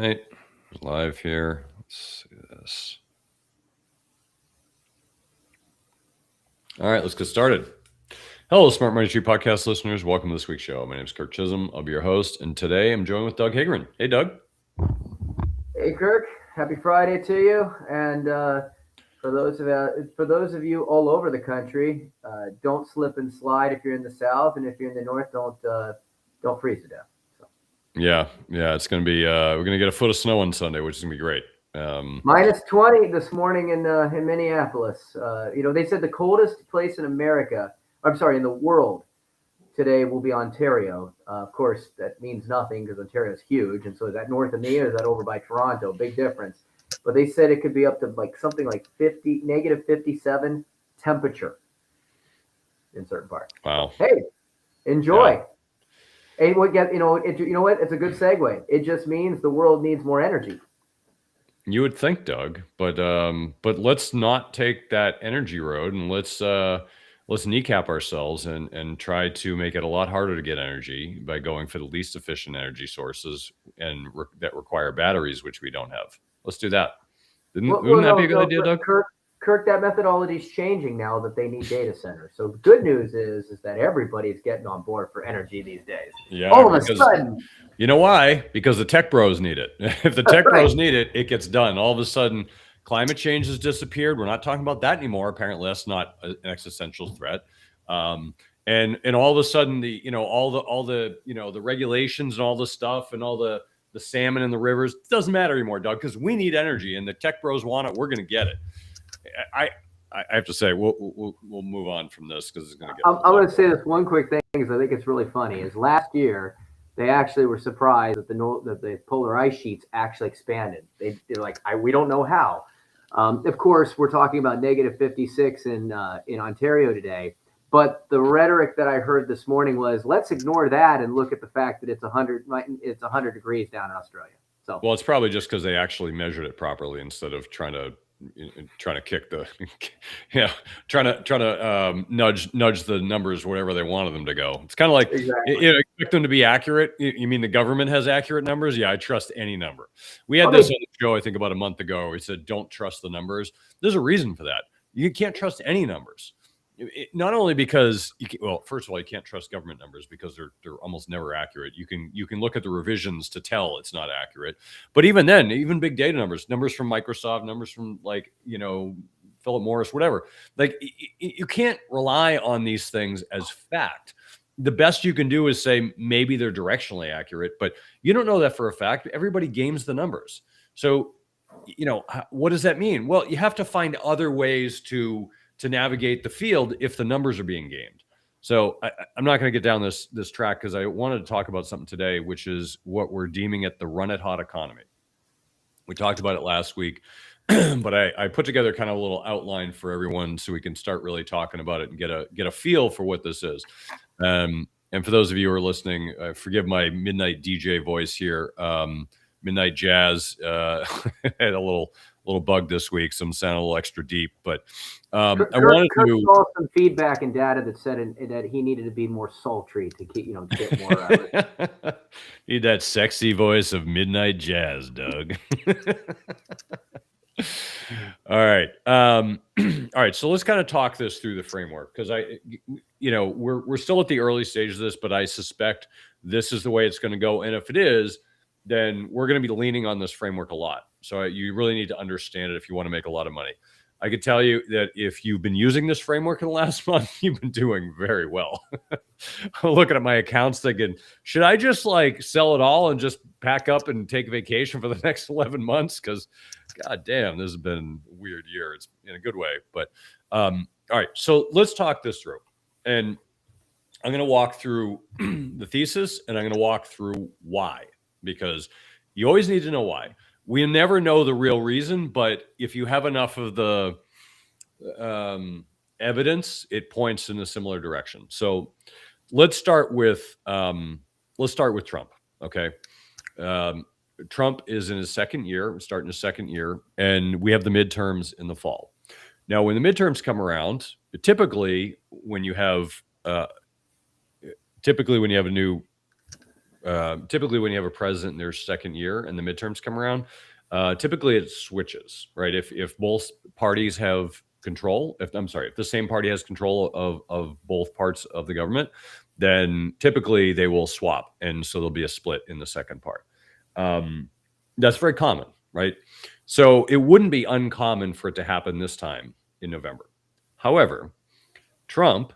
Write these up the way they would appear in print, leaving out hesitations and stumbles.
right, live here. Let's see this. All right, let's get started. Hello, Smart Money Tree podcast listeners. Welcome to this week's show. My name is Kirk Chisholm. I'll be your host, and today I'm joined with Doug Hagerin. Hey, Doug. Hey, Kirk. Happy Friday to you. And for those of you all over the country, don't slip and slide if you're in the South, and if you're in the North, don't freeze to death. So. Yeah, it's gonna be. We're gonna get a foot of snow on Sunday, which is gonna be great. Minus 20 this morning in Minneapolis. They said the coldest place in America. I'm sorry, in the world today will be Ontario. Of course, that means nothing because Ontario is huge. And so is that north of me or is that over by Toronto? Big difference. But they said it could be up to something like negative 57 temperature in certain parts. Wow. Hey, enjoy. Yeah. Hey, you know what? It's a good segue. It just means the world needs more energy. You would think, Doug, but let's not take that energy road, and let's kneecap ourselves and try to make it a lot harder to get energy by going for the least efficient energy sources and that require batteries, which we don't have. Let's do that. Wouldn't that be a good idea, Doug? Kirk, that methodology is changing now that they need data centers. So the good news is that everybody's getting on board for energy these days. Yeah. All of a sudden. You know why? Because the tech bros need it. If the tech bros need it, it gets done. All of a sudden, climate change has disappeared. We're not talking about that anymore. Apparently, that's not an existential threat. And all of a sudden, all the regulations and all the stuff and all the salmon in the rivers doesn't matter anymore, Doug, because we need energy and the tech bros want it. We're going to get it. I have to say we'll move on from this because it's going to get. I'm going to say this one quick thing because I think it's really funny. Is last year they actually were surprised that the polar ice sheets actually expanded. They're like, we don't know how. Of course, we're talking about negative 56 in Ontario today. But the rhetoric that I heard this morning was, let's ignore that and look at the fact that it's 100 degrees down in Australia. So well, it's probably just because they actually measured it properly instead of trying to kick the, trying to nudge the numbers wherever they wanted them to go. It's kind of like, expect them to be accurate. You mean the government has accurate numbers? Yeah, I trust any number. We had this on the show, I think about a month ago, where we said, don't trust the numbers. There's a reason for that. You can't trust any numbers. Not only because, first of all, you can't trust government numbers because they're almost never accurate. You can look at the revisions to tell it's not accurate. But even then, even big data numbers from Microsoft, numbers from Philip Morris, whatever, you can't rely on these things as fact. The best you can do is say maybe they're directionally accurate, but you don't know that for a fact. Everybody games the numbers. So, what does that mean? Well, you have to find other ways to navigate the field if the numbers are being gamed. So I'm not going to get down this track because I wanted to talk about something today, which is what we're deeming it the run it hot economy. We talked about it last week, but I put together kind of a little outline for everyone so we can start really talking about it and get a feel for what this is. And for those of you who are listening, forgive my midnight DJ voice here. Midnight jazz had a little bug this week, so I'm sounding a little extra deep. But I wanted to saw some feedback and data that said that he needed to be more sultry to keep get more out of it. Need that sexy voice of midnight jazz, Doug. All right. All right. So let's kind of talk this through the framework because we're still at the early stages of this, but I suspect this is the way it's going to go. And if it is, then we're going to be leaning on this framework a lot. So you really need to understand it if you want to make a lot of money. I could tell you that if you've been using this framework in the last month, you've been doing very well. I'm looking at my accounts thinking, should I just sell it all and just pack up and take a vacation for the next 11 months? Because God damn, this has been a weird year. It's in a good way. But all right, so let's talk this through. And I'm going to walk through the thesis and I'm going to walk through why. Because you always need to know why. We never know the real reason, but if you have enough of the evidence, it points in a similar direction. So let's start with Trump. Okay, Trump is in his second year, starting his second year, and we have the midterms in the fall. Now, when the midterms come around, typically when you have a new typically when you have a president in their second year and the midterms come around, typically it switches, right? If both parties have control, if the same party has control of both parts of the government, then typically they will swap, and so there'll be a split in the second part. That's very common, right? So it wouldn't be uncommon for it to happen this time in November. However, Trump,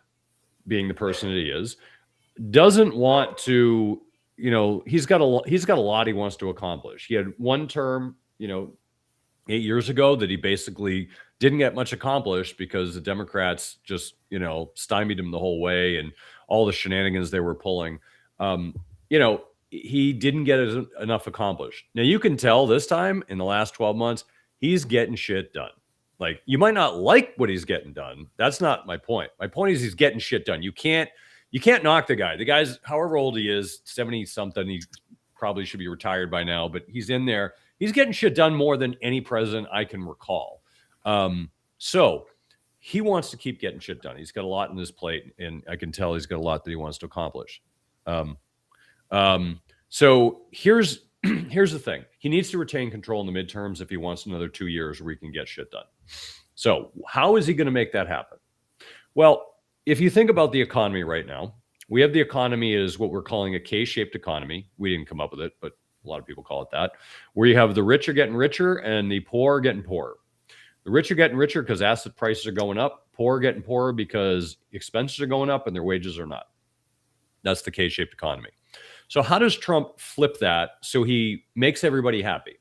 being the person that he is, doesn't want to, he's got a lot he wants to accomplish. He had one term, 8 years ago that he basically didn't get much accomplished because the Democrats just, stymied him the whole way, and all the shenanigans they were pulling. He didn't get enough accomplished. Now you can tell this time in the last 12 months, he's getting shit done. Like, you might not like what he's getting done. That's not my point. My point is he's getting shit done. You can't knock the guy. The guy's, however old he is, 70 something. He probably should be retired by now, but he's in there. He's getting shit done more than any president I can recall. So he wants to keep getting shit done. He's got a lot in his plate, and I can tell he's got a lot that he wants to accomplish. So here's the thing. He needs to retain control in the midterms if he wants another 2 years where he can get shit done. So how is he going to make that happen? Well, if you think about the economy right now, we have the economy as what we're calling a K-shaped economy. We didn't come up with it, but a lot of people call it that, where you have the rich are getting richer and the poor are getting poorer. The rich are getting richer because asset prices are going up. Poor are getting poorer because expenses are going up and their wages are not. That's the K-shaped economy. So how does Trump flip that so he makes everybody happy?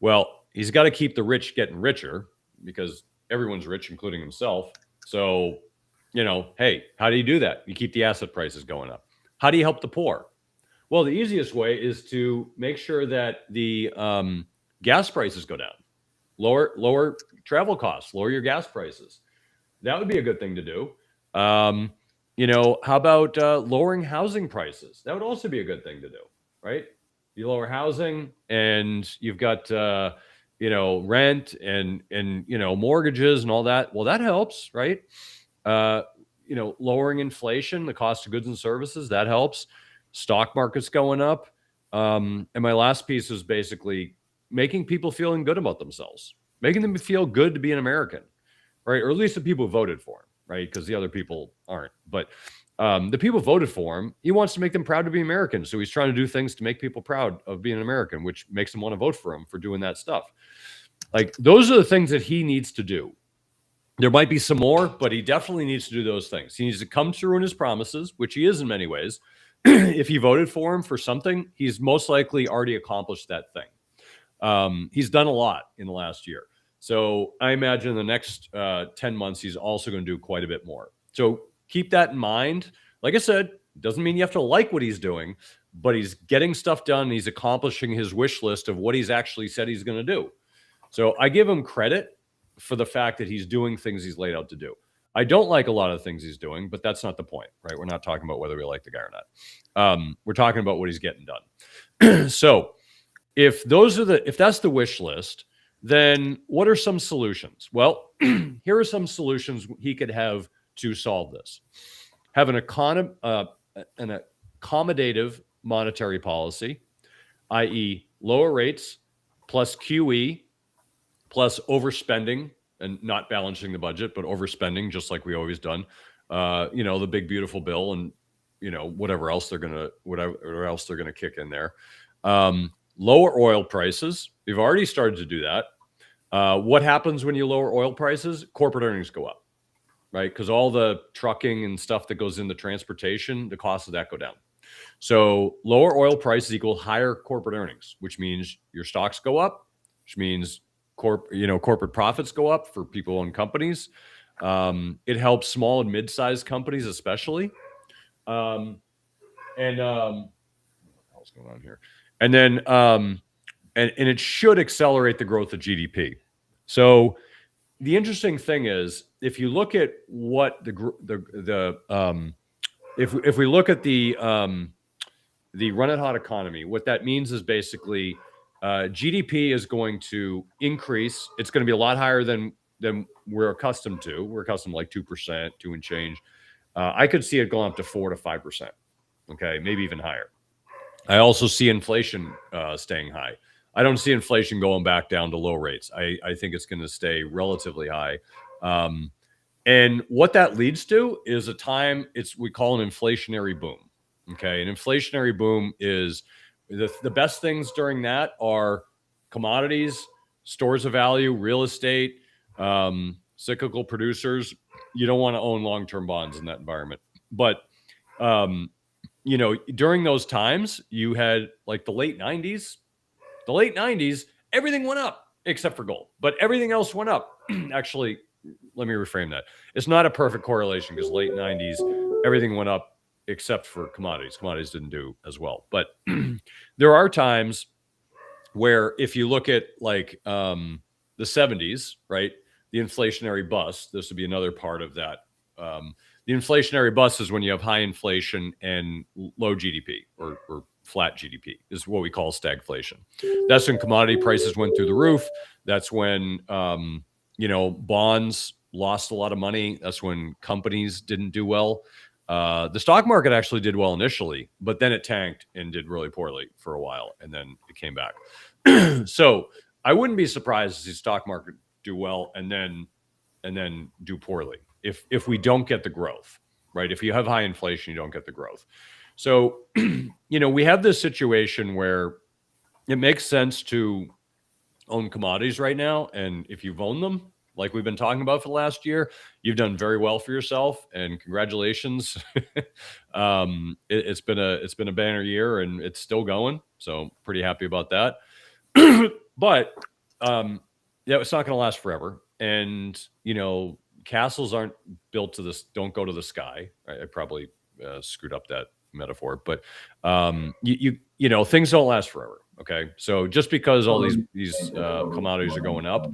Well, he's got to keep the rich getting richer because everyone's rich, including himself. So, hey, how do you do that? You keep the asset prices going up. How do you help the poor? Well, the easiest way is to make sure that the gas prices go down. Lower travel costs, lower your gas prices. That would be a good thing to do. How about lowering housing prices? That would also be a good thing to do, right? You lower housing and you've got, rent and mortgages and all that. Well, that helps, right? Lowering inflation, the cost of goods and services, that helps. Stock market's going up. And my last piece is basically making people feeling good about themselves, making them feel good to be an American, right? Or at least the people who voted for him, right? Because the other people aren't. But the people voted for him. He wants to make them proud to be American. So he's trying to do things to make people proud of being an American, which makes them want to vote for him for doing that stuff. Like, those are the things that he needs to do. There might be some more, but he definitely needs to do those things. He needs to come through in his promises, which he is in many ways. If you voted for him for something, he's most likely already accomplished that thing. He's done a lot in the last year. So I imagine in the next 10 months, he's also going to do quite a bit more. So keep that in mind. Like I said, doesn't mean you have to like what he's doing, but he's getting stuff done. And he's accomplishing his wish list of what he's actually said he's going to do. So I give him credit for the fact that he's doing things he's laid out to do. I don't like a lot of the things he's doing, but that's not the point, right? We're not talking about whether we like the guy or not. We're talking about what he's getting done. So if that's the wish list, then what are some solutions? Well, here are some solutions he could have to solve this. Have an accommodative monetary policy, i.e. lower rates plus QE plus overspending and not balancing the budget, but overspending, just like we always done. The big beautiful bill, and whatever else they're gonna kick in there. Lower oil prices. We've already started to do that. What happens when you lower oil prices? Corporate earnings go up, right? Because all the trucking and stuff that goes into transportation, the cost of that go down. So lower oil prices equal higher corporate earnings, which means your stocks go up, which means corporate profits go up for people and companies. It helps small and mid-sized companies, especially. What's going on here? And then, and it should accelerate the growth of GDP. So the interesting thing is, if you look at what if we look at the run it hot economy, what that means is basically GDP is going to increase. It's going to be a lot higher than we're accustomed to. We're accustomed to like 2%, 2 and change. I could see it going up to 4 to 5%. Okay, maybe even higher. I also see inflation staying high. I don't see inflation going back down to low rates. I think it's going to stay relatively high. Um, and what that leads to is a time we call an inflationary boom. Okay. An inflationary boom is the best things during that are commodities, stores of value, real estate, cyclical producers. You don't want to own long-term bonds in that environment. But, during those times, you had like the late 90s, everything went up except for gold, but everything else went up. Actually, let me reframe that. It's not a perfect correlation because late 90s, everything went up except for commodities. Commodities didn't do as well. But there are times where if you look at like the 70s, right, the inflationary bust, this would be another part of that. The inflationary bust is when you have high inflation and low GDP or flat GDP is what we call stagflation. That's when commodity prices went through the roof. That's when, bonds lost a lot of money. That's when companies didn't do well. The stock market actually did well initially, but then it tanked and did really poorly for a while, and then it came back. So I wouldn't be surprised to see stock market do well and then do poorly if we don't get the growth, right? If you have high inflation, you don't get the growth. So, we have this situation where it makes sense to own commodities right now. And if you've owned them, like we've been talking about for the last year, you've done very well for yourself, and congratulations. It's been a banner year, and it's still going. So pretty happy about that. But it's not going to last forever. And castles aren't built to this. Don't go to the sky. I probably screwed up that metaphor, but things don't last forever. Okay, so just because all these commodities are going up,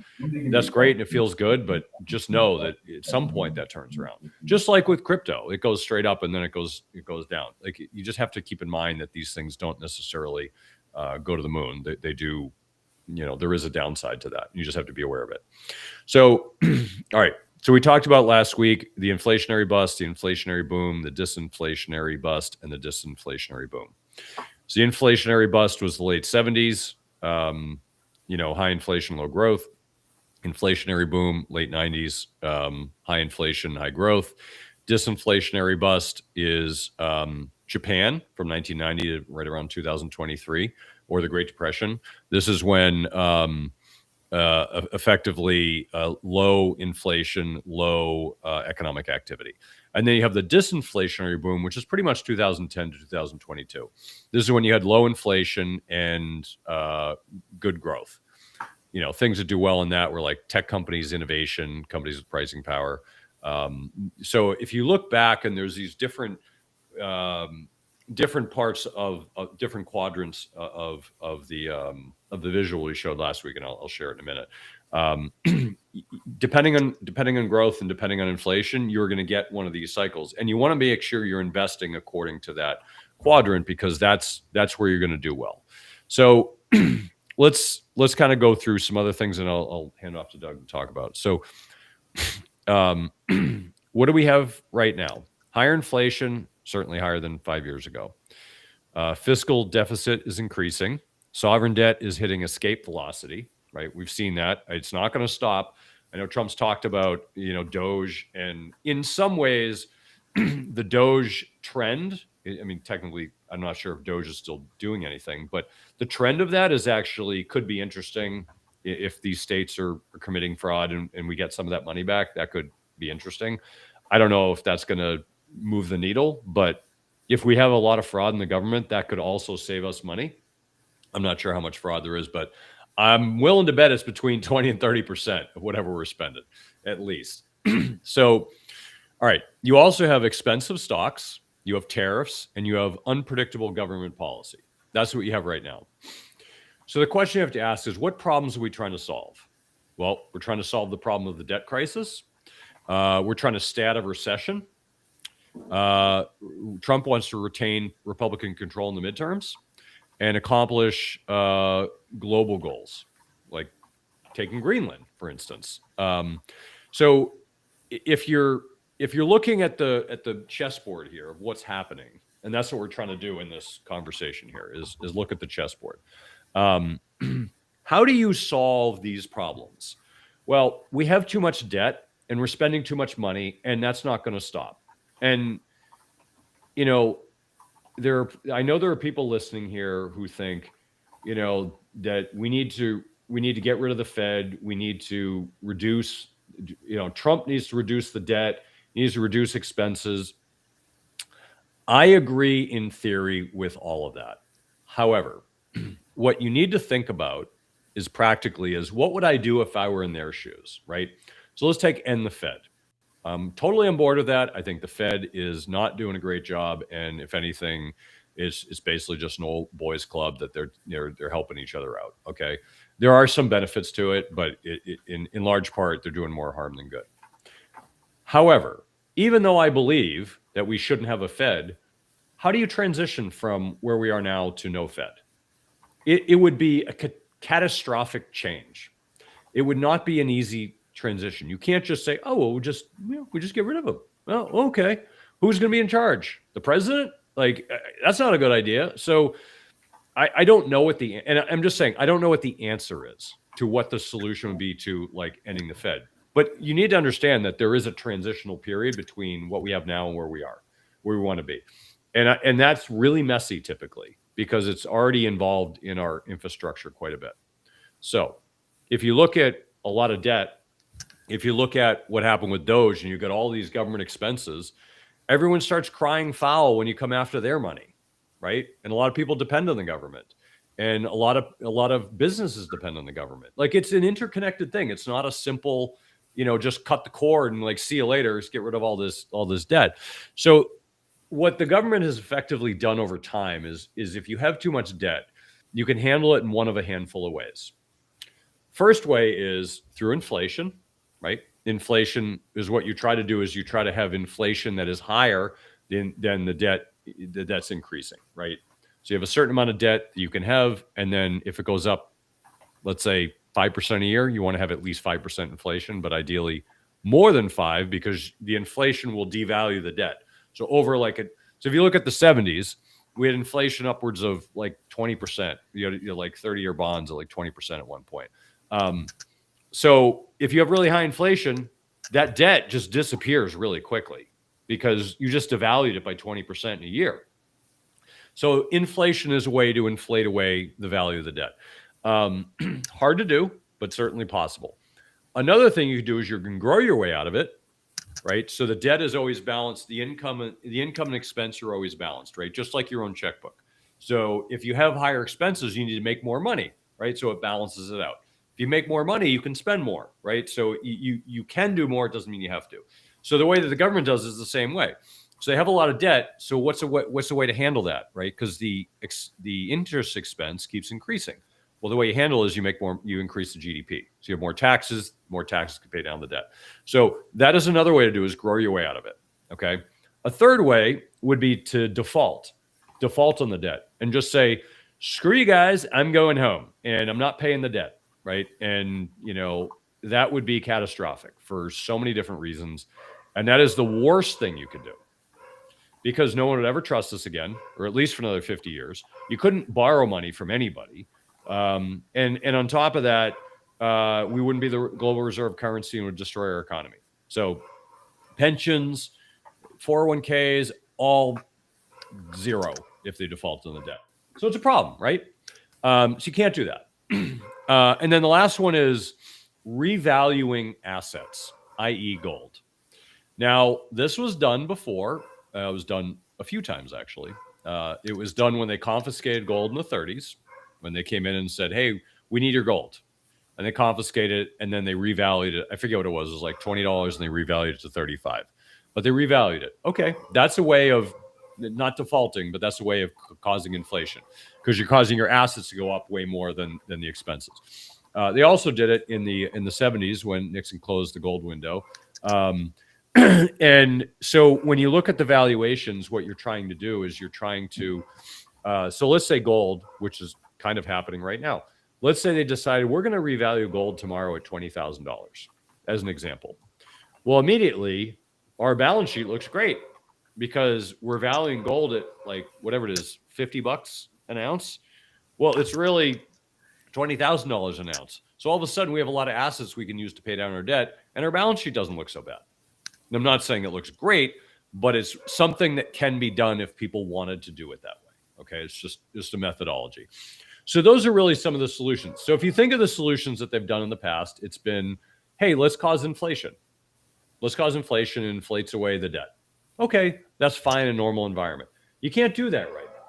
that's great and it feels good, but just know that at some point that turns around. Just like with crypto, it goes straight up and then it goes down. Like, you just have to keep in mind that these things don't necessarily go to the moon. They do. There is a downside to that. You just have to be aware of it. So, all right. So we talked about last week the inflationary bust, the inflationary boom, the disinflationary bust, and the disinflationary boom. So the inflationary bust was the late 70s, high inflation, low growth. Inflationary boom, late 90s, high inflation, high growth. Disinflationary bust is Japan from 1990 to right around 2023, or the Great Depression. This is when effectively low inflation, low economic activity. And then you have the disinflationary boom, which is pretty much 2010 to 2022. This is when you had low inflation and good growth. Things that do well in that were like tech companies, innovation, companies with pricing power. So if you look back, and there's these different parts of different quadrants of the visual we showed last week, and I'll share it in a minute. Depending on growth and depending on inflation, you're going to get one of these cycles, and you want to make sure you're investing according to that quadrant, because that's where you're going to do well. So let's kind of go through some other things, and I'll hand off to Doug to talk about. So what do we have right now? Higher inflation, certainly higher than 5 years ago. Fiscal deficit is increasing. Sovereign debt is hitting escape velocity, right? We've seen that. It's not going to stop. I know Trump's talked about, Doge, and in some ways, the Doge trend, I mean, technically, I'm not sure if Doge is still doing anything, but the trend of that is actually could be interesting. If these states are committing fraud and we get some of that money back, that could be interesting. I don't know if that's going to move the needle, but if we have a lot of fraud in the government, that could also save us money. I'm not sure how much fraud there is, but I'm willing to bet it's between 20 and 30% of whatever we're spending, at least. So, all right, you also have expensive stocks, you have tariffs, and you have unpredictable government policy. That's what you have right now. So the question you have to ask is, what problems are we trying to solve? Well, we're trying to solve the problem of the debt crisis. We're trying to stay out of recession. Trump wants to retain Republican control in the midterms and accomplish global goals, like taking Greenland, for instance. So if you're looking at the chessboard here of what's happening, And that's what we're trying to do in this conversation here is look at the chessboard. Um, how do you solve these problems? Well, we have too much debt and we're spending too much money, and that's not going to stop. And, you know, I know there are people listening here who think, that we need to get rid of the Fed. We need to reduce, Trump needs to reduce the debt, needs to reduce expenses. I agree in theory with all of that. However, what you need to think about is practically is what would I do if I were in their shoes, right? So let's take end the Fed. I'm totally on board with that. I think the Fed is not doing a great job, and if anything, it's basically just an old boys club that they're helping each other out. Okay, there are some benefits to it, but in large part, they're doing more harm than good. However, even though I believe that we shouldn't have a Fed, how do you transition from where we are now to no Fed? It would be a catastrophic change. It would not be an easy transition. You can't just say, "Oh, well, we just get rid of them." Well, okay, who's going to be in charge? The president? Like, that's not a good idea. So, I don't know and I'm just saying I don't know what the answer is to what the solution would be to like ending the Fed. But you need to understand that there is a transitional period between what we have now and where we want to be, and that's really messy typically because it's already involved in our infrastructure quite a bit. So, if you look at a lot of debt, if you look at what happened with Doge and you got all these government expenses, everyone starts crying foul when you come after their money, right? And a lot of people depend on the government, and a lot of businesses depend on the government. Like, it's an interconnected thing. It's not a simple, just cut the cord and like see you later, just get rid of all this debt. So what the government has effectively done over time is if you have too much debt, you can handle it in one of a handful of ways. First way is through inflation, right? Inflation is what you try to do is you try to have inflation that is higher than the debt that's increasing, right? So you have a certain amount of debt that you can have, and then if it goes up, let's say 5% a year, you want to have at least 5% inflation, but ideally more than 5 because the inflation will devalue the debt. So so if you look at the 70s, we had inflation upwards of like 20%. You had like 30-year bonds at like 20% at one point. So if you have really high inflation, that debt just disappears really quickly because you just devalued it by 20% in a year. So inflation is a way to inflate away the value of the debt. Hard to do, but certainly possible. Another thing you can do is you can grow your way out of it, right? So the debt is always balanced. The income and expense are always balanced, right? Just like your own checkbook. So if you have higher expenses, you need to make more money, right? So it balances it out. If you make more money, you can spend more, right? So you can do more. It doesn't mean you have to. So the way that the government does is the same way. So they have a lot of debt. So what's the way to handle that, right? Because the interest expense keeps increasing. Well, the way you handle it is you increase the GDP. So you have more taxes can pay down the debt. So that is another way to do is grow your way out of it. Okay. A third way would be to default on the debt and just say, screw you guys, I'm going home and I'm not paying the debt. Right. And, that would be catastrophic for so many different reasons. And that is the worst thing you could do because no one would ever trust us again, or at least for another 50 years. You couldn't borrow money from anybody. And on top of that, we wouldn't be the global reserve currency and would destroy our economy. So pensions, 401ks, all zero if they default on the debt. So it's a problem, right? So you can't do that. And then the last one is revaluing assets, i.e. gold. Now, this was done before. It was done a few times, actually. It was done when they confiscated gold in the 30s, when they came in and said, hey, we need your gold. And they confiscated it, and then they revalued it. I forget what it was. It was like $20, and they revalued it to $35. But they revalued it. Okay, that's a way of not defaulting, but that's a way of causing inflation because you're causing your assets to go up way more than the expenses. They also did it in the 70s when Nixon closed the gold window. And so when you look at the valuations, what you're trying to do is you're trying to, so let's say gold, which is kind of happening right now. Let's say they decided we're going to revalue gold tomorrow at $20,000 as an example. Well, immediately our balance sheet looks great because we're valuing gold at like whatever it is, $50 an ounce. Well, it's really $20,000 an ounce. So all of a sudden we have a lot of assets we can use to pay down our debt, and our balance sheet doesn't look so bad. And I'm not saying it looks great, but it's something that can be done if people wanted to do it that way. Okay, it's just a methodology. So those are really some of the solutions. So if you think of the solutions that they've done in the past, it's been, hey, let's cause inflation. Let's cause inflation and inflates away the debt. Okay, that's fine in a normal environment. You can't do that right now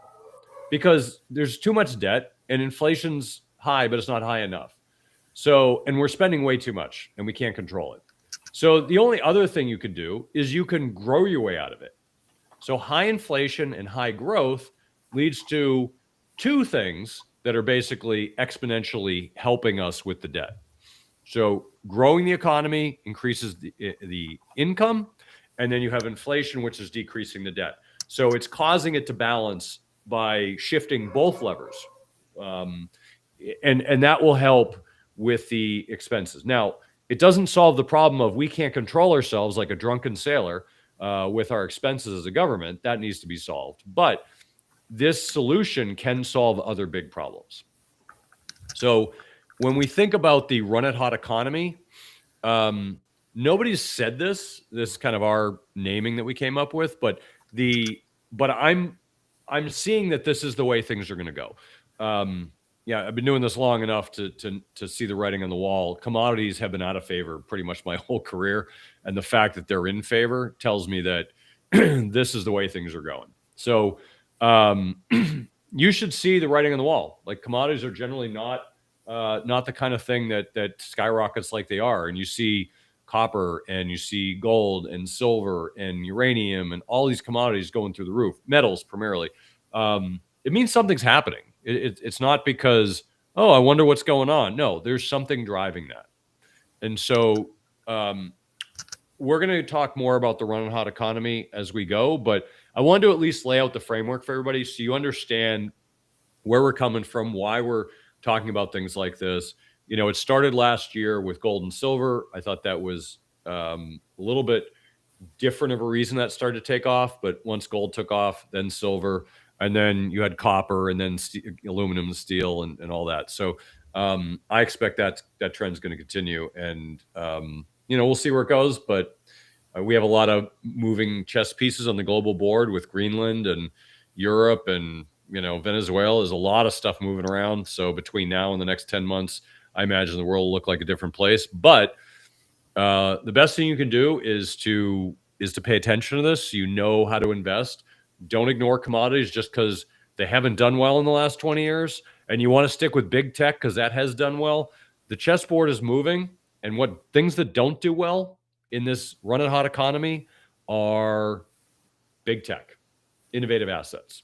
because there's too much debt and inflation's high, but it's not high enough. So, and we're spending way too much and we can't control it. So the only other thing you can do is you can grow your way out of it. So high inflation and high growth leads to two things that are basically exponentially helping us with the debt. So growing the economy increases the income, and then you have inflation, which is decreasing the debt. So it's causing it to balance by shifting both levers. And that will help with the expenses. Now, it doesn't solve the problem of we can't control ourselves like a drunken sailor with our expenses as a government. That needs to be solved. But this solution can solve other big problems. So when we think about the run it hot economy, nobody's said this. This is kind of our naming that we came up with, but I'm seeing that this is the way things are going to go. Yeah, I've been doing this long enough to see the writing on the wall. Commodities have been out of favor pretty much my whole career, and the fact that they're in favor tells me that this is the way things are going. So you should see the writing on the wall. Like commodities are generally not the kind of thing that skyrockets like they are, and you see copper and you see gold and silver and uranium and all these commodities going through the roof. Metals primarily. It means something's happening. It's not because, oh, I wonder what's going on. No, there's something driving that. And so we're going to talk more about the run and hot economy as we go, but I wanted to at least lay out the framework for everybody so you understand where we're coming from, why we're talking about things like this. You know, it started last year with gold and silver. I thought that was a little bit different of a reason that started to take off, but once gold took off, then silver, and then you had copper, and then aluminum and steel, and all that. So I expect that trend's going to continue, and we'll see where it goes. But we have a lot of moving chess pieces on the global board with Greenland and Europe, and Venezuela. There's a lot of stuff moving around. So between now and the next 10 months, I imagine the world will look like a different place. But the best thing you can do is to pay attention to this. You know how to invest. Don't ignore commodities just because they haven't done well in the last 20 years. And you want to stick with big tech because that has done well. The chessboard is moving. And what things that don't do well in this run and hot economy are big tech, innovative assets.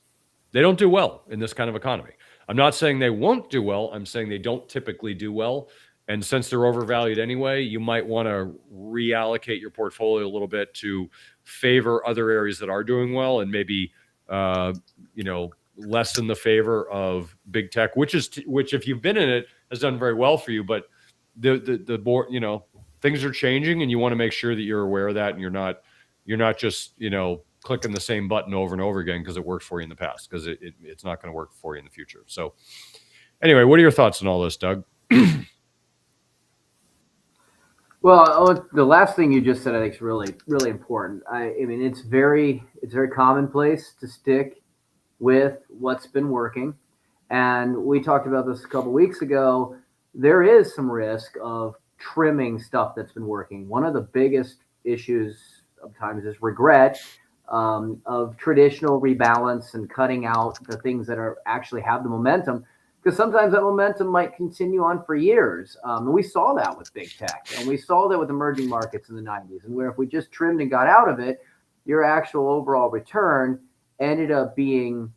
They don't do well in this kind of economy. I'm not saying they won't do well. I'm saying they don't typically do well. And since they're overvalued anyway, you might want to reallocate your portfolio a little bit to favor other areas that are doing well, and maybe lessen the favor of big tech, which if you've been in it has done very well for you. But the board, things are changing, and you want to make sure that you're aware of that, and you're not just clicking the same button over and over again because it worked for you in the past, because it's not going to work for you in the future. So anyway, what are your thoughts on all this, Doug? Well, the last thing you just said, I think, is really, really important. I mean, it's very commonplace to stick with what's been working, and we talked about this a couple weeks ago. There is some risk of trimming stuff that's been working. One of the biggest issues of times is regret of traditional rebalance and cutting out the things that actually have the momentum. Because sometimes that momentum might continue on for years. And we saw that with big tech, and we saw that with emerging markets in the 90s, and where if we just trimmed and got out of it, your actual overall return ended up being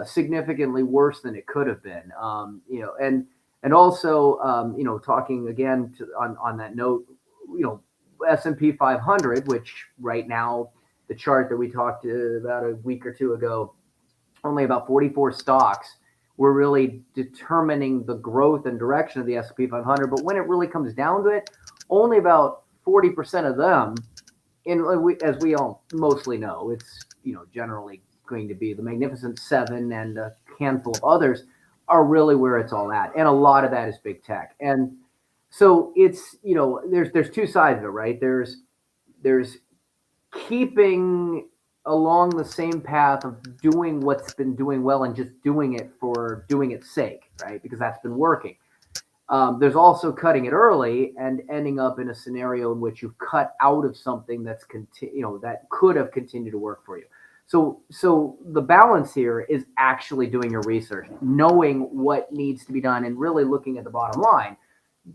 significantly worse than it could have been. And also, talking again on that note, S&P 500, which right now, the chart that we talked about a week or two ago, only about 44 stocks were really determining the growth and direction of the S&P 500. But when it really comes down to it, only about 40% of them as we all mostly know, it's generally going to be the Magnificent Seven and a handful of others are really where it's all at, and a lot of that is big tech. And so it's there's two sides of it, right? There's keeping along the same path of doing what's been doing well and just doing it for doing its sake, right? Because that's been working. There's also cutting it early and ending up in a scenario in which you've cut out of something that could have continued to work for you. So the balance here is actually doing your research, knowing what needs to be done, and really looking at the bottom line.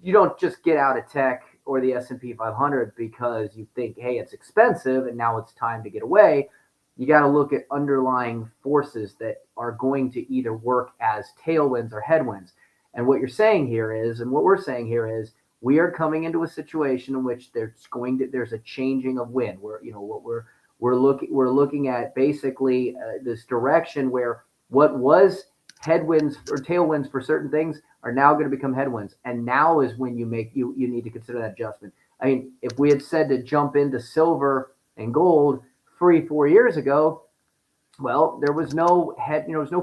You don't just get out of tech or the S&P 500 because you think, hey, it's expensive and now it's time to get away. You got to look at underlying forces that are going to either work as tailwinds or headwinds. And what you're saying here is, and what we're saying here is, we are coming into a situation in which there's a changing of wind. We're looking at basically this direction where what was headwinds or tailwinds for certain things are now going to become headwinds. And now is when you need to consider that adjustment. I mean, if we had said to jump into silver and gold 3-4 years ago, well, there was no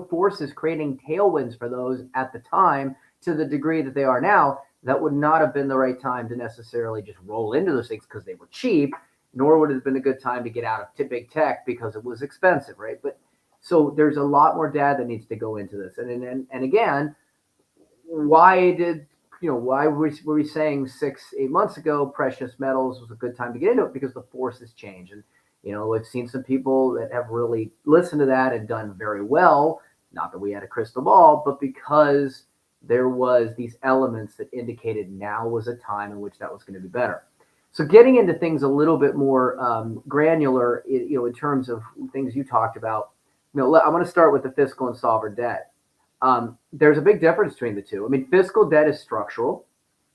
forces creating tailwinds for those at the time to the degree that they are now. That would not have been the right time to necessarily just roll into those things because they were cheap, nor would it have been a good time to get out of big tech because it was expensive, right? But so there's a lot more data that needs to go into this. And again, why were we saying 6-8 months ago precious metals was a good time to get into it? Because the forces change. And we've seen some people that have really listened to that and done very well. Not that we had a crystal ball, but because there was these elements that indicated now was a time in which that was going to be better. So getting into things a little bit more granular, in terms of things you talked about, I want to start with the fiscal and sovereign debt. There's a big difference between the two. I mean, fiscal debt is structural.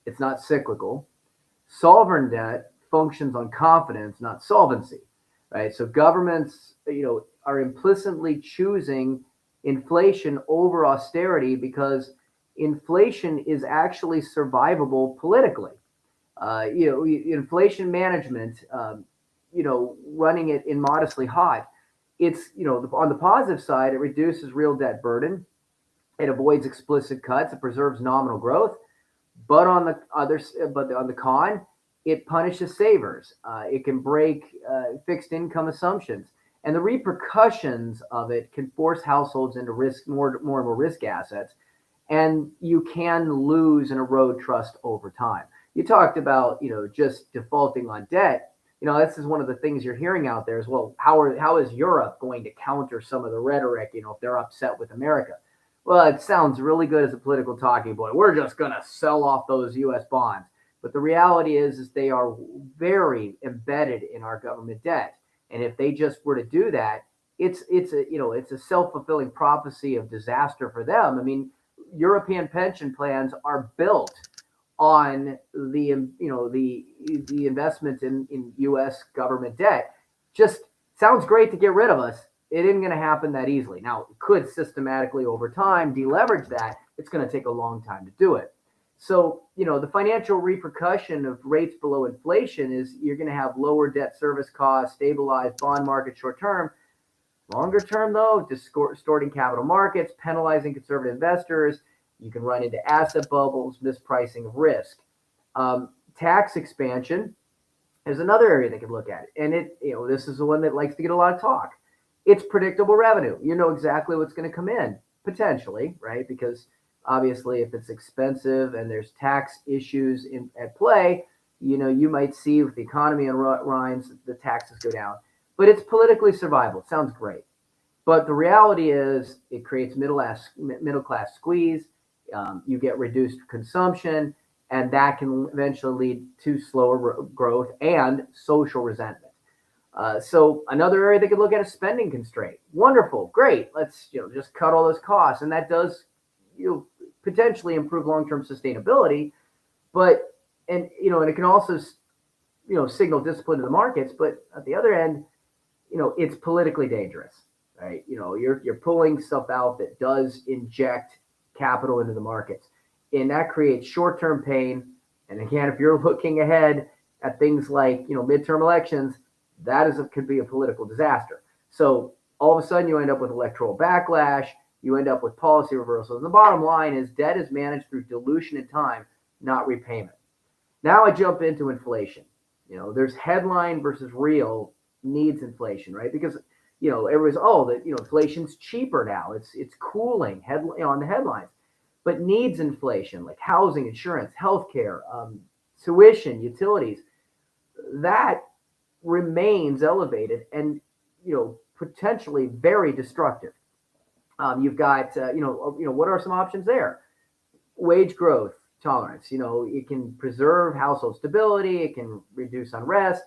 It's not cyclical. Sovereign debt functions on confidence, not solvency. Right. So governments, are implicitly choosing inflation over austerity because inflation is actually survivable politically. Inflation management, running it in modestly hot. It's, on the positive side, it reduces real debt burden. It avoids explicit cuts. It preserves nominal growth. But on the con, it punishes savers. It can break fixed income assumptions, and the repercussions of it can force households into more and more risk assets, and you can lose and erode trust over time. You talked about just defaulting on debt. This is one of the things you're hearing out there as well. How is Europe going to counter some of the rhetoric? If they're upset with America. Well, it sounds really good as a political talking point. We're just going to sell off those U.S. bonds. But the reality is they are very embedded in our government debt. And if they just were to do that, it's a self-fulfilling prophecy of disaster for them. I mean, European pension plans are built on the investment in U.S. government debt. Just sounds great to get rid of us. It isn't going to happen that easily. Now, it could systematically over time deleverage that. It's going to take a long time to do it. So, the financial repercussion of rates below inflation is you're going to have lower debt service costs, stabilized bond market short term. Longer term, though, distorting capital markets, penalizing conservative investors. You can run into asset bubbles, mispricing of risk. Tax expansion is another area they could look at. And this is the one that likes to get a lot of talk. It's predictable revenue. You know exactly what's going to come in, potentially, right? Because obviously, if it's expensive and there's tax issues at play, you might see if the economy unwinds, the taxes go down. But it's politically survival. It sounds great. But the reality is it creates middle class squeeze. You get reduced consumption, and that can eventually lead to slower growth and social resentment. So another area they could look at is spending constraint. Wonderful, great. Let's just cut all those costs, and that does potentially improve long-term sustainability. But and it can also signal discipline to the markets. But at the other end, it's politically dangerous, right? You're pulling stuff out that does inject capital into the markets, and that creates short-term pain. And again, if you're looking ahead at things like midterm elections, could be a political disaster. So all of a sudden you end up with electoral backlash, you end up with policy reversals. The bottom line is debt is managed through dilution in time, not repayment. Now I jump into inflation. There's headline versus real needs inflation, right? Because everybody's inflation's cheaper now. It's cooling on the headlines, but needs inflation like housing, insurance, healthcare, tuition, utilities, that remains elevated and potentially very destructive. You've got what are some options there? Wage growth tolerance. It can preserve household stability, it can reduce unrest,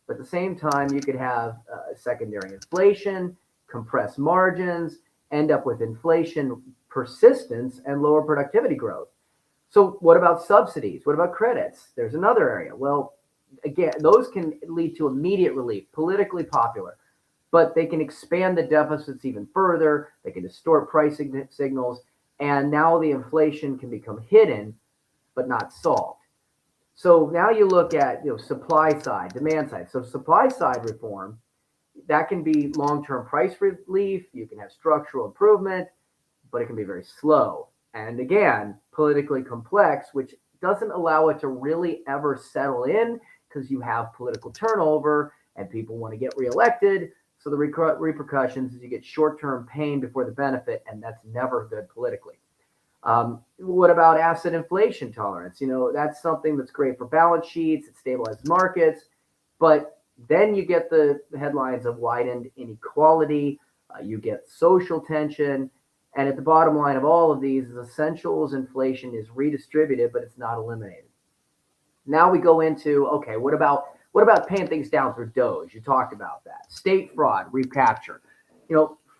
but at the same time, you could have secondary inflation, compress margins, end up with inflation persistence and lower productivity growth. So, what about subsidies? What about credits? There's another area. Well, again, those can lead to immediate relief, politically popular, but they can expand the deficits even further. They can distort pricing signals, and now the inflation can become hidden but not solved. So now you look at supply side, demand side. So supply side reform, that can be long-term price relief. You can have structural improvement, but it can be very slow. And again, politically complex, which doesn't allow it to really ever settle in because you have political turnover and people want to get reelected. So the repercussions is you get short-term pain before the benefit, and that's never good politically. What about asset inflation tolerance? That's something that's great for balance sheets. It stabilizes markets, but then you get the headlines of widened inequality. You get social tension. And at the bottom line of all of these is essentials inflation is redistributed, but it's not eliminated. Now we go into, okay, what about paying things down through Doge? You talked about that. State fraud, recapture.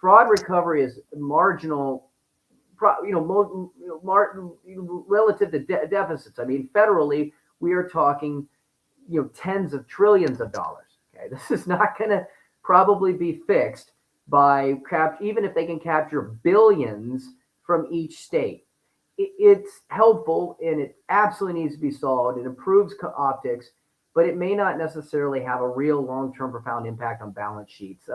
Fraud recovery is marginal, relative to deficits. I mean, federally, we are talking, tens of trillions of dollars. Okay, this is not going to probably be fixed by even if they can capture billions from each state. It's helpful and it absolutely needs to be solved. It improves optics, but it may not necessarily have a real long-term profound impact on balance sheets.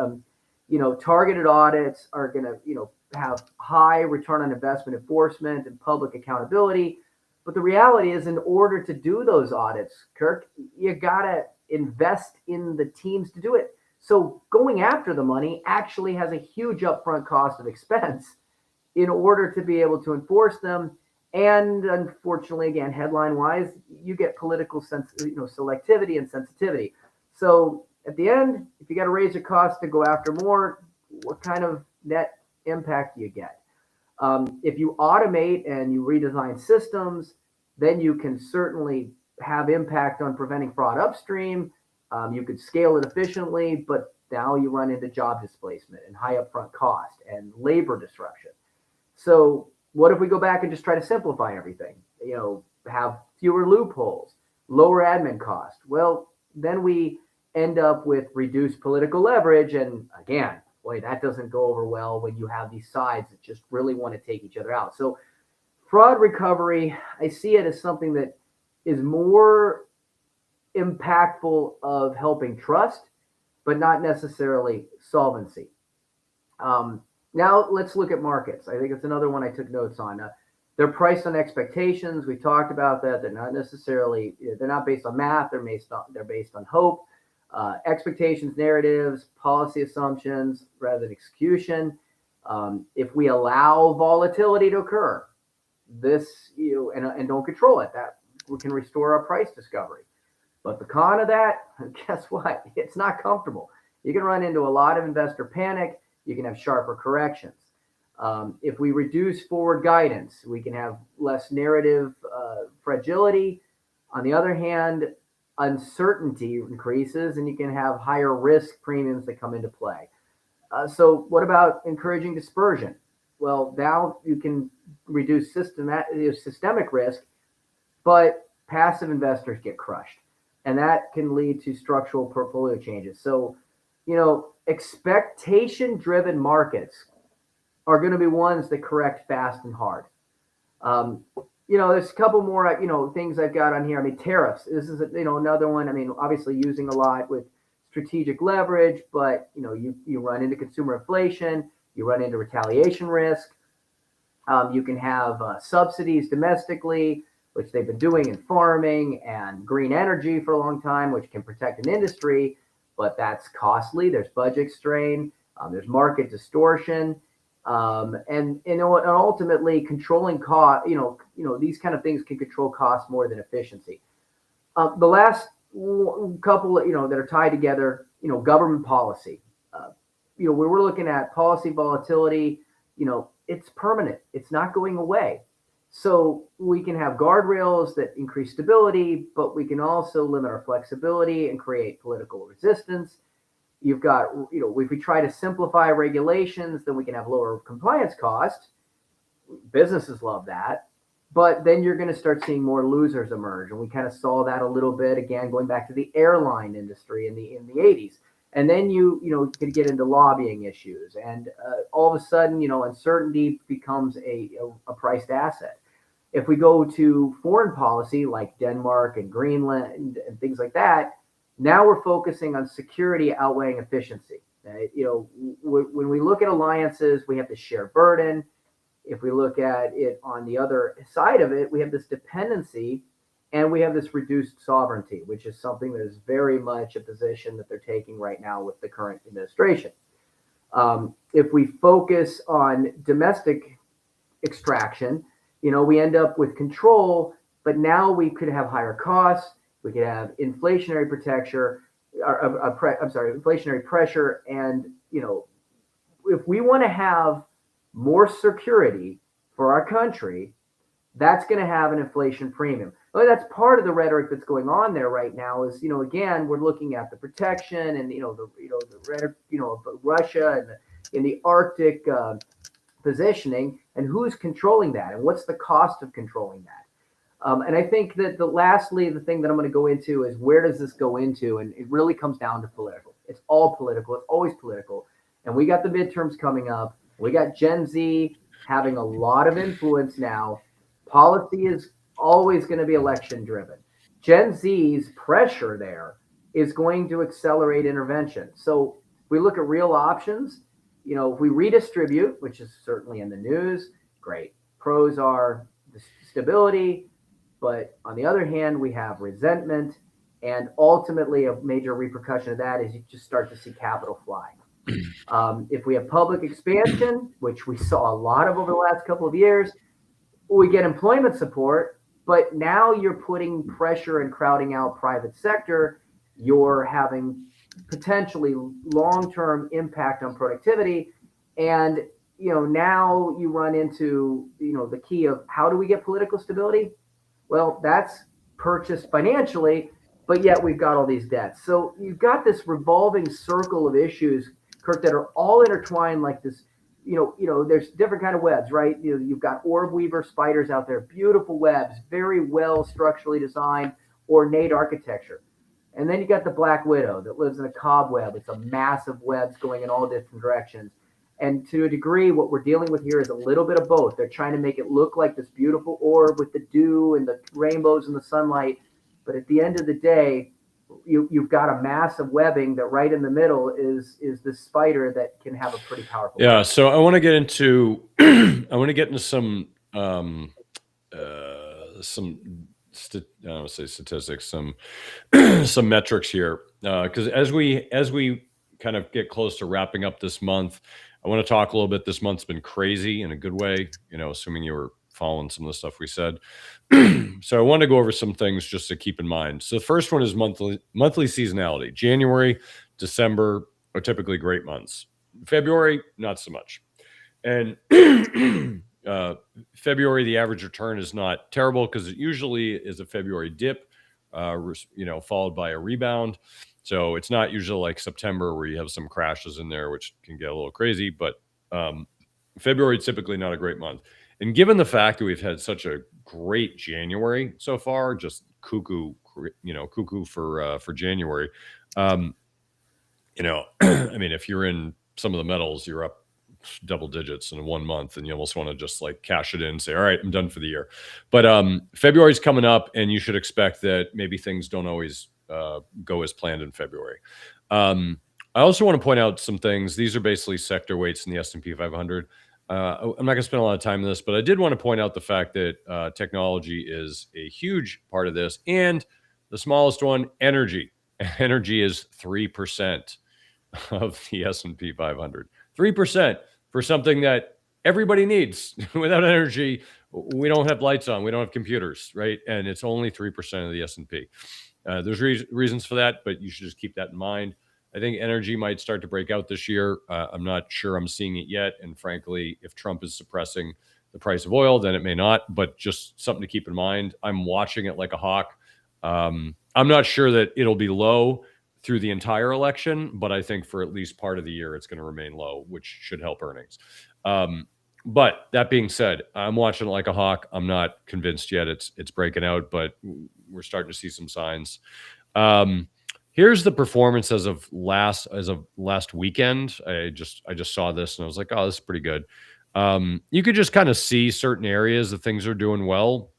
Targeted audits are going to, have high return on investment enforcement and public accountability. But the reality is, in order to do those audits, Kirk, you got to invest in the teams to do it. So going after the money actually has a huge upfront cost of expense in order to be able to enforce them. And unfortunately, again, headline wise, you get political selectivity and sensitivity. So at the end, if you got to raise your costs to go after more, what kind of net impact do you get? If you automate and you redesign systems, then you can certainly have impact on preventing fraud upstream. You could scale it efficiently, but now you run into job displacement and high upfront cost and labor disruption. So what if we go back and just try to simplify everything? Have fewer loopholes, lower admin cost. Well, then we end up with reduced political leverage. And again, boy, that doesn't go over well when you have these sides that just really want to take each other out. So fraud recovery, I see it as something that is more impactful of helping trust, but not necessarily solvency. Now let's look at markets. I think it's another one I took notes on. They're priced on expectations. We talked about that. They're not based on math. They're based on hope. Expectations, narratives, policy assumptions rather than execution. If we allow volatility to occur, and don't control it, that we can restore our price discovery. But the con of that, guess what? It's not comfortable. You can run into a lot of investor panic. You can have sharper corrections. If we reduce forward guidance, we can have less narrative fragility. On the other hand, uncertainty increases and you can have higher risk premiums that come into play. So what about encouraging dispersion? Well, now you can reduce systemic risk, but passive investors get crushed. And that can lead to structural portfolio changes. So, expectation-driven markets are going to be ones that correct fast and hard. There's a couple more, things I've got on here. I mean, tariffs. This is, another one. I mean, obviously using a lot with strategic leverage, but you run into consumer inflation, you run into retaliation risk. You can have subsidies domestically, which they've been doing in farming and green energy for a long time, which can protect an industry, but that's costly. There's budget strain, there's market distortion, and ultimately controlling cost. These kind of things can control cost more than efficiency. The last couple, that are tied together, government policy. When we're looking at policy volatility, it's permanent. It's not going away. So we can have guardrails that increase stability, but we can also limit our flexibility and create political resistance. You've got, if we try to simplify regulations, then we can have lower compliance costs. Businesses love that. But then you're going to start seeing more losers emerge. And we kind of saw that a little bit, again, going back to the airline industry in the 80s. And then you could get into lobbying issues, and all of a sudden, uncertainty becomes a priced asset. If we go to foreign policy like Denmark and Greenland and things like that, now we're focusing on security outweighing efficiency. When we look at alliances, we have to share burden. If we look at it on the other side of it, we have this dependency. And we have this reduced sovereignty, which is something that is very much a position that they're taking right now with the current administration. If we focus on domestic extraction, we end up with control, but now we could have higher costs. We could have inflationary inflationary pressure. And, if we want to have more security for our country, that's going to have an inflation premium. Well, that's part of the rhetoric that's going on there right now is, again, we're looking at the protection and, the rhetoric, Russia and in the Arctic positioning, and who's controlling that and what's the cost of controlling that. And I think that lastly, the thing that I'm going to go into is where does this go into? And it really comes down to political. It's all political. It's always political. And we got the midterms coming up. We got Gen Z having a lot of influence now. Policy is always going to be election driven. Gen Z's pressure there is going to accelerate intervention. So if we look at real options, if we redistribute, which is certainly in the news, great. Pros are the stability, but on the other hand, we have resentment, and ultimately a major repercussion of that is you just start to see capital flying. If we have public expansion, which we saw a lot of over the last couple of years, we get employment support, but now you're putting pressure and crowding out private sector. You're having potentially long-term impact on productivity. And, now you run into, the key of how do we get political stability? Well, that's purchased financially, but yet we've got all these debts. So you've got this revolving circle of issues, Kirk, that are all intertwined like this. There's different kind of webs, right? You've got orb weaver spiders out there, beautiful webs, very well structurally designed, ornate architecture. And then you got the black widow that lives in a cobweb. It's a massive webs going in all different directions. And to a degree, what we're dealing with here is a little bit of both. They're trying to make it look like this beautiful orb with the dew and the rainbows and the sunlight. But at the end of the day, you've got a massive webbing that right in the middle is this spider that can have a pretty powerful web. So I want to get into some statistics, some metrics here, because as we kind of get close to wrapping up this month, I want to talk a little bit. This month's been crazy in a good way, assuming you were following some of the stuff we said. So I want to go over some things just to keep in mind. So the first one is monthly seasonality. January, December are typically great months. February, not so much. And February, the average return is not terrible because it usually is a February dip, followed by a rebound. So it's not usually like September where you have some crashes in there, which can get a little crazy. But February is typically not a great month. And given the fact that we've had such a great January so far, just cuckoo for January. I mean, if you're in some of the metals, you're up double digits in 1 month, and you almost want to just like cash it in and say, all right, I'm done for the year. But February's coming up, and you should expect that maybe things don't always go as planned in February. I also want to point out some things. These are basically sector weights in the S&P 500. I'm not going to spend a lot of time on this, but I did want to point out the fact that technology is a huge part of this, and the smallest one, energy. Energy is 3% of the S&P 500. 3% for something that everybody needs. Without energy, we don't have lights on, we don't have computers, right? And it's only 3% of the S&P. There's reasons for that, but you should just keep that in mind. I think energy might start to break out this year. I'm not sure I'm seeing it yet. And frankly, if Trump is suppressing the price of oil, then it may not, but just something to keep in mind. I'm watching it like a hawk. I'm not sure that it'll be low through the entire election, but I think for at least part of the year, it's going to remain low, which should help earnings. But that being said, I'm watching it like a hawk. I'm not convinced yet it's breaking out, but we're starting to see some signs. Here's the performance as of last weekend. I just saw this and I was like, oh, this is pretty good. You could just kind of see certain areas that things are doing well.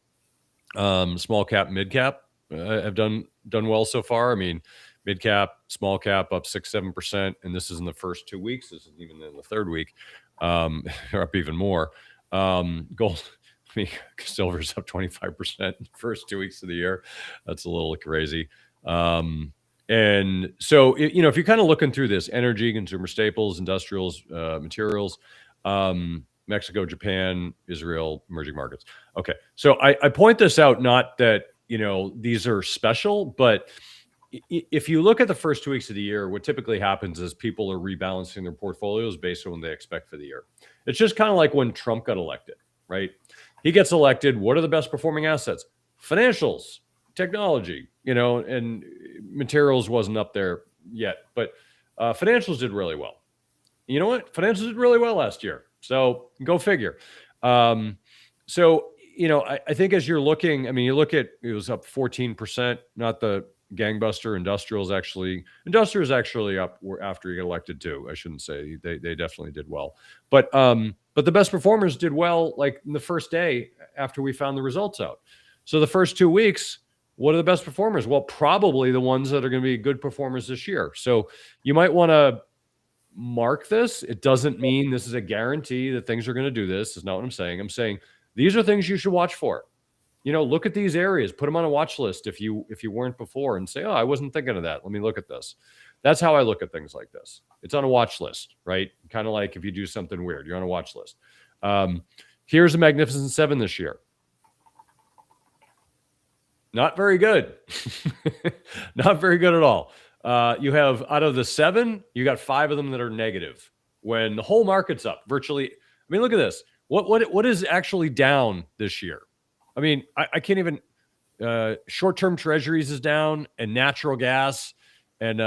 Small cap, mid cap have done well so far. I mean, mid cap, small cap up 6-7%, and this is in the first 2 weeks. This isn't even in the third week. They're up even more. Gold, I mean, silver's up 25% in the first 2 weeks of the year. That's a little crazy. And so, if you're kind of looking through this, energy, consumer staples, industrials, materials, Mexico, Japan, Israel, emerging markets. Okay. So I point this out, not that, these are special, but if you look at the first 2 weeks of the year, what typically happens is people are rebalancing their portfolios based on what they expect for the year. It's just kind of like when Trump got elected, right? He gets elected. What are the best performing assets? Financials, technology, and materials wasn't up there yet, but financials did really well. You know what? Financials did really well last year. So go figure. I think as you're looking, I mean, you look at, it was up 14%, not the gangbuster. Industrials actually up after he got elected too. I shouldn't say they definitely did well, but the best performers did well, like in the first day after we found the results out. So the first 2 weeks, what are the best performers? Well, probably the ones that are going to be good performers this year. So you might want to mark this. It doesn't mean this is a guarantee that things are going to do this. Is not what I'm saying. I'm saying these are things you should watch for. Look at these areas, put them on a watch list if you weren't before, and say, oh, I wasn't thinking of that. Let me look at this. That's how I look at things like this. It's on a watch list, right? Kind of like if you do something weird, you're on a watch list. Here's a Magnificent Seven this year. Not very good. Not very good at all. You have, out of the 7, you got 5 of them that are negative when the whole market's up virtually. I mean, look at this. What is actually down this year? I mean, I can't even, short-term treasuries is down, and natural gas and,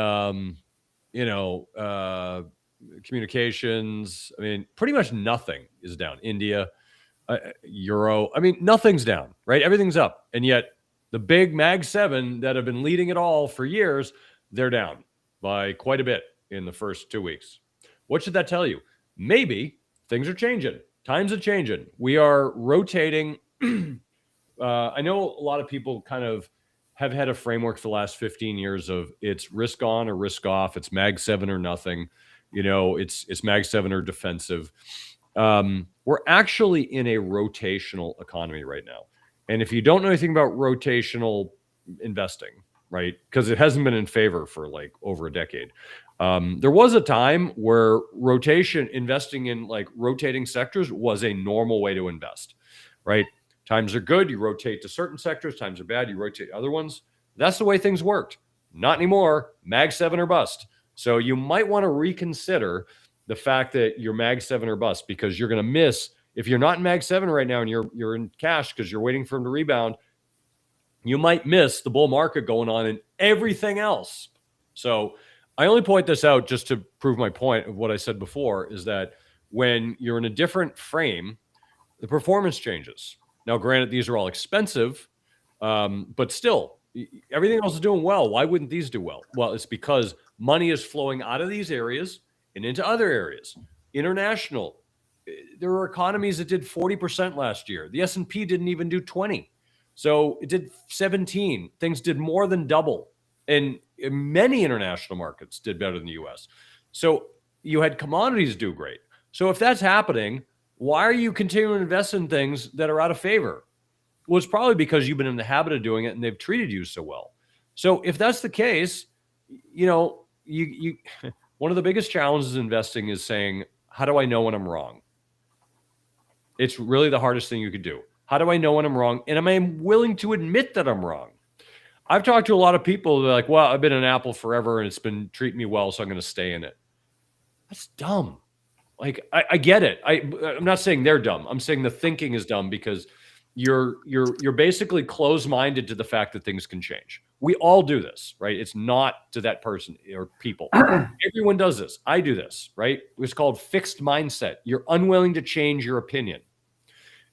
communications. I mean, pretty much nothing is down. India, Euro. I mean, nothing's down, right? Everything's up. And yet the big Mag 7 that have been leading it all for years, they're down by quite a bit in the first 2 weeks. What should that tell you? Maybe things are changing. Times are changing. We are rotating. I know a lot of people kind of have had a framework for the last 15 years of it's risk on or risk off. It's Mag 7 or nothing. It's Mag 7 or defensive. We're actually in a rotational economy right now. And if you don't know anything about rotational investing, right, because it hasn't been in favor for like over a decade. There was a time where investing in like rotating sectors was a normal way to invest, right? Times are good, you rotate to certain sectors. Times are bad, you rotate to other ones. That's the way things worked. Not anymore. Mag 7 or bust. So you might want to reconsider the fact that you're Mag 7 or bust, because you're going to miss. If you're not in Mag 7 right now and you're in cash because you're waiting for them to rebound, you might miss the bull market going on in everything else. So I only point this out just to prove my point of what I said before, is that when you're in a different frame, the performance changes. Now, granted, these are all expensive, but still, everything else is doing well. Why wouldn't these do well? Well, it's because money is flowing out of these areas and into other areas. International. There were economies that did 40% last year. The S&P didn't even do 20. So it did 17. Things did more than double. And many international markets did better than the US. So you had commodities do great. So if that's happening, why are you continuing to invest in things that are out of favor? Well, it's probably because you've been in the habit of doing it and they've treated you so well. So if that's the case, you one of the biggest challenges in investing is saying, how do I know when I'm wrong? It's really the hardest thing you could do. How do I know when I'm wrong? And am I willing to admit that I'm wrong? I've talked to a lot of people that are like, well, I've been in Apple forever and it's been treating me well, so I'm going to stay in it. That's dumb. Like, I get it. I'm not saying they're dumb. I'm saying the thinking is dumb because you're basically closed-minded to the fact that things can change. We all do this, right? It's not to that person or people. Everyone does this. I do this, right? It's called fixed mindset. You're unwilling to change your opinion.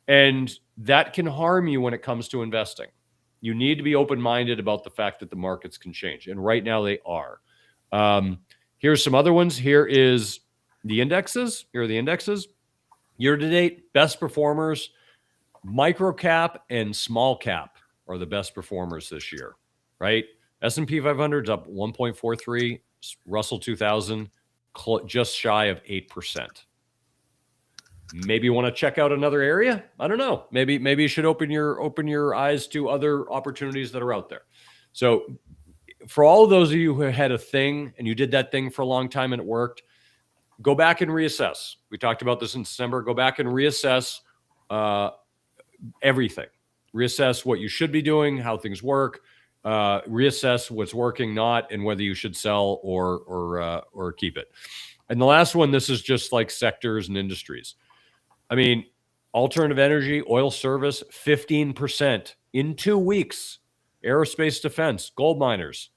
And that can harm you when it comes to investing. You need to be open-minded about the fact that the markets can change. And right now they are. Here's some other ones. Here is the indexes. Here are the indexes. Year to date, best performers, micro cap and small cap are the best performers this year, right? S&P 500 is up 1.43. Russell 2000 just shy of 8%. Maybe you want to check out another area. I don't know. Maybe you should open your eyes to other opportunities that are out there. So for all of those of you who had a thing and you did that thing for a long time and it worked, go back and reassess. We talked about this in December. Go back and reassess everything. Reassess what you should be doing, how things work. Reassess what's working, not, and whether you should sell or keep it. And the last one, this is just like sectors and industries. I mean, alternative energy, oil service, 15% in 2 weeks. Aerospace defense, gold miners,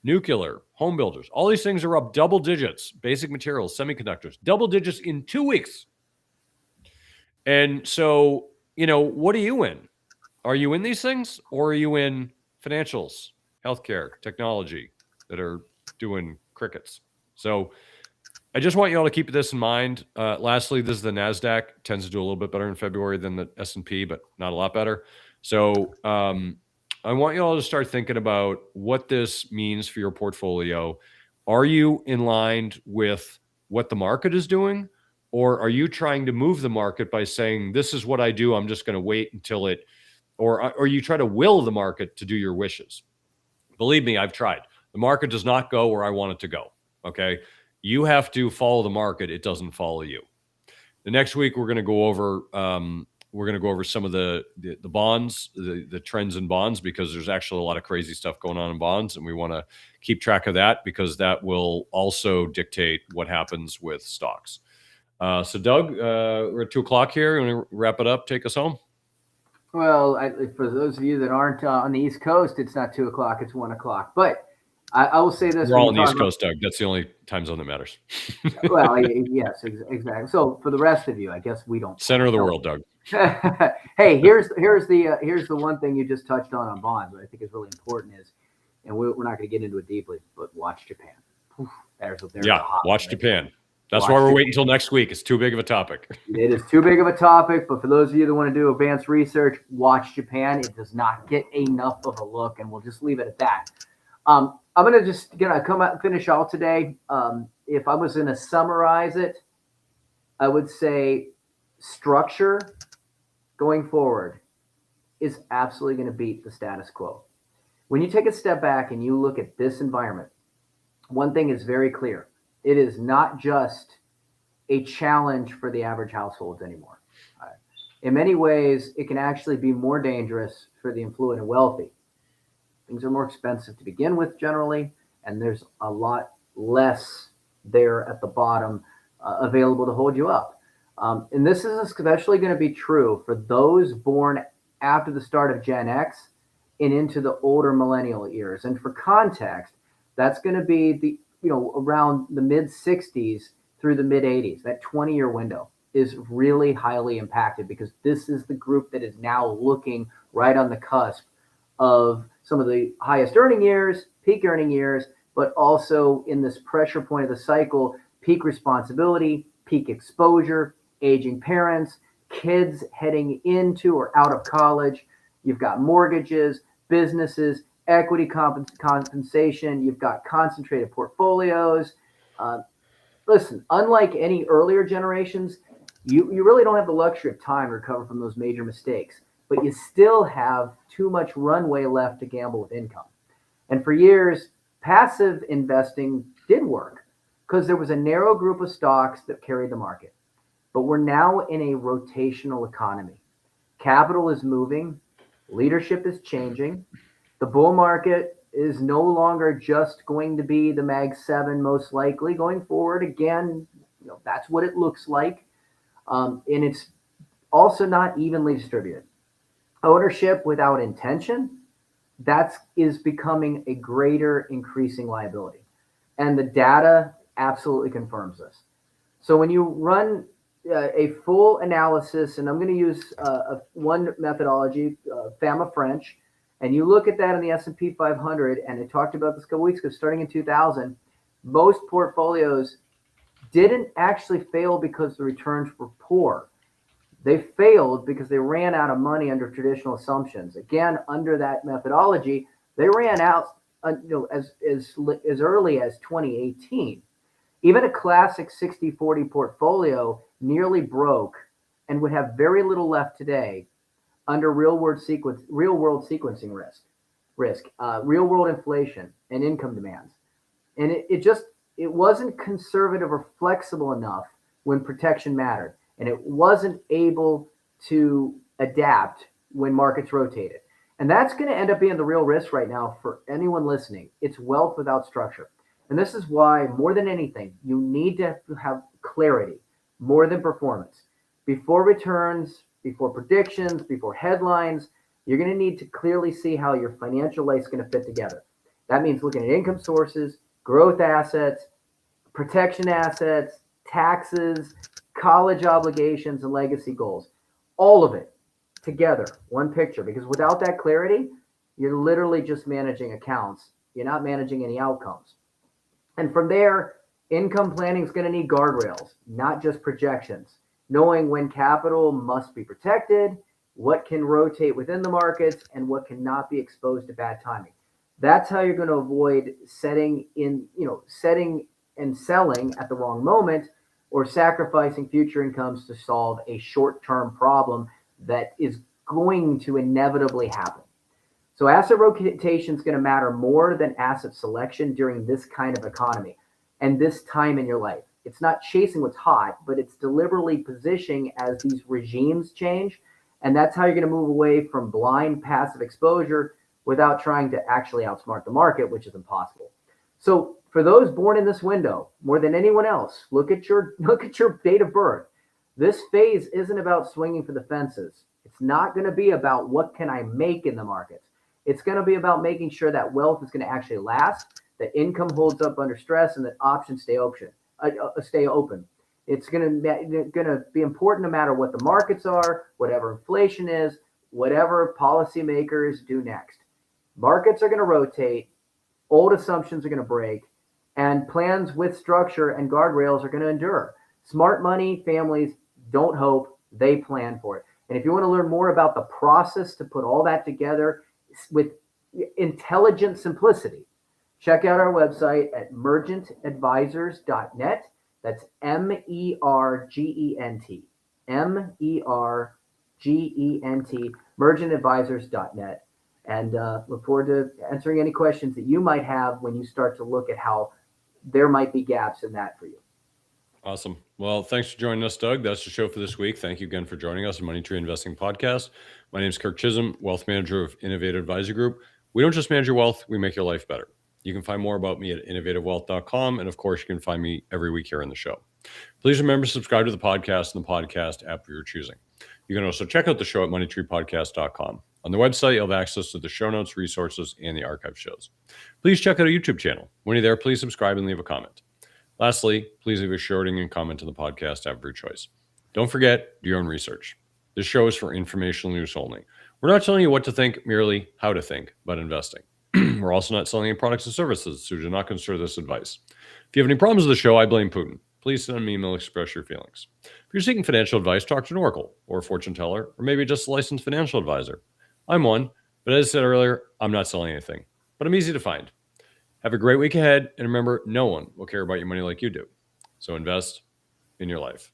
nuclear, home builders. All these things are up double digits. Basic materials, semiconductors, double digits in 2 weeks. And so, what are you in? Are you in these things, or are you in financials, healthcare, technology that are doing crickets? So I just want you all to keep this in mind. Lastly, this is the NASDAQ. Tends to do a little bit better in February than the S&P, but not a lot better. So I want you all to start thinking about what this means for your portfolio. Are you in line with what the market is doing? Or are you trying to move the market by saying, this is what I do, I'm just going to wait until it, or you try to will the market to do your wishes? Believe me, I've tried. The market does not go where I want it to go, okay? You have to follow the market. It doesn't follow you. The next week, we're going to go over some of the bonds, the trends in bonds, because there's actually a lot of crazy stuff going on in bonds, and we want to keep track of that because that will also dictate what happens with stocks. So, Doug, we're at 2:00 here. You want to wrap it up? Take us home? Well, for those of you that aren't on the East Coast, it's not 2:00, it's 1:00. But I will say this. We're all on the East Coast, Doug. That's the only time zone that matters. Well, yes, exactly. So for the rest of you, I guess we don't. Center of the world, Doug. Hey, here's the one thing you just touched on bonds that I think is really important is, and we're not going to get into it deeply, but watch Japan. There's watch Japan. That's why we're waiting until next week. It's too big of a topic. It is too big of a topic, but for those of you that want to do advanced research, watch Japan. It does not get enough of a look, and we'll just leave it at that. I'm going to come out and finish out today. If I was going to summarize it, I would say structure going forward is absolutely going to beat the status quo. When you take a step back and you look at this environment, one thing is very clear. It is not just a challenge for the average households anymore. In many ways, it can actually be more dangerous for the affluent and wealthy. Things are more expensive to begin with generally, and there's a lot less there at the bottom available to hold you up. And this is especially going to be true for those born after the start of Gen X and into the older millennial years. And for context, that's going to be around the mid 60s through the mid 80s. That 20-year window is really highly impacted because this is the group that is now looking right on the cusp of some of the highest earning years, peak earning years, but also in this pressure point of the cycle, peak responsibility, peak exposure, aging parents, kids heading into or out of college. You've got mortgages, businesses, equity compensation. You've got concentrated portfolios. Listen, unlike any earlier generations, you really don't have the luxury of time to recover from those major mistakes, but you still have too much runway left to gamble with income. And for years, passive investing did work because there was a narrow group of stocks that carried the market. But we're now in a rotational economy. Capital is moving, leadership is changing. The bull market is no longer just going to be the Mag 7 most likely going forward. Again, that's what it looks like. And it's also not evenly distributed. Ownership without intention, that is becoming a greater increasing liability. And the data absolutely confirms this. So when you run a full analysis, and I'm going to use one methodology, Fama French, and you look at that in the S&P 500, and I talked about this a couple weeks ago, starting in 2000, most portfolios didn't actually fail because the returns were poor. They failed because they ran out of money under traditional assumptions. Again, under that methodology, they ran out as early as 2018. Even a classic 60-40 portfolio nearly broke and would have very little left today under real world sequencing risk, real world inflation and income demands. And it wasn't conservative or flexible enough when protection mattered. And it wasn't able to adapt when markets rotated. And that's going to end up being the real risk right now for anyone listening. It's wealth without structure. And this is why, more than anything, you need to have clarity more than performance. Before returns, before predictions, before headlines, you're going to need to clearly see how your financial life is going to fit together. That means looking at income sources, growth assets, protection assets, taxes, college obligations, and legacy goals. All of it together, one picture. Because without that clarity, you're literally just managing accounts. You're not managing any outcomes. And from there, income planning is going to need guardrails, not just projections. Knowing when capital must be protected, what can rotate within the markets, and what cannot be exposed to bad timing. That's how you're going to avoid setting and selling at the wrong moment, or sacrificing future incomes to solve a short-term problem that is going to inevitably happen. So asset rotation is going to matter more than asset selection during this kind of economy and this time in your life. It's not chasing what's hot, but it's deliberately positioning as these regimes change. And that's how you're going to move away from blind passive exposure without trying to actually outsmart the market, which is impossible. So for those born in this window, more than anyone else, look at your date of birth. This phase isn't about swinging for the fences. It's not going to be about what can I make in the markets. It's going to be about making sure that wealth is going to actually last, that income holds up under stress, and that options stay open. It's going to be important no matter what the markets are, whatever inflation is, whatever policymakers do next. Markets are going to rotate, old assumptions are going to break, and plans with structure and guardrails are going to endure. Smart money families don't hope, they plan for it. And if you want to learn more about the process to put all that together with intelligent simplicity, check out our website at mergentadvisors.net. That's MERGENT. MERGENT, mergentadvisors.net. And look forward to answering any questions that you might have when you start to look at how there might be gaps in that for you. Awesome. Well, thanks for joining us, Doug. That's the show for this week. Thank you again for joining us on Money Tree Investing Podcast. My name is Kirk Chisholm, wealth manager of Innovative Advisor Group. We don't just manage your wealth, we make your life better. You can find more about me at innovativewealth.com. And of course, you can find me every week here on the show. Please remember to subscribe to the podcast and the podcast app of your choosing. You can also check out the show at moneytreepodcast.com. On the website, you'll have access to the show notes, resources, and the archive shows. Please check out our YouTube channel. When you're there, please subscribe and leave a comment. Lastly, please leave a shorting and comment on the podcast app of your choice. Don't forget, do your own research. This show is for informational use only. We're not telling you what to think, merely how to think about investing. We're also not selling any products and services, so do not consider this advice. If you have any problems with the show, I blame Putin. Please send me an email to express your feelings. If you're seeking financial advice, talk to an oracle or a fortune teller, or maybe just a licensed financial advisor. I'm one, but as I said earlier, I'm not selling anything. but I'm easy to find. Have a great week ahead. And remember, no one will care about your money like you do. So invest in your life.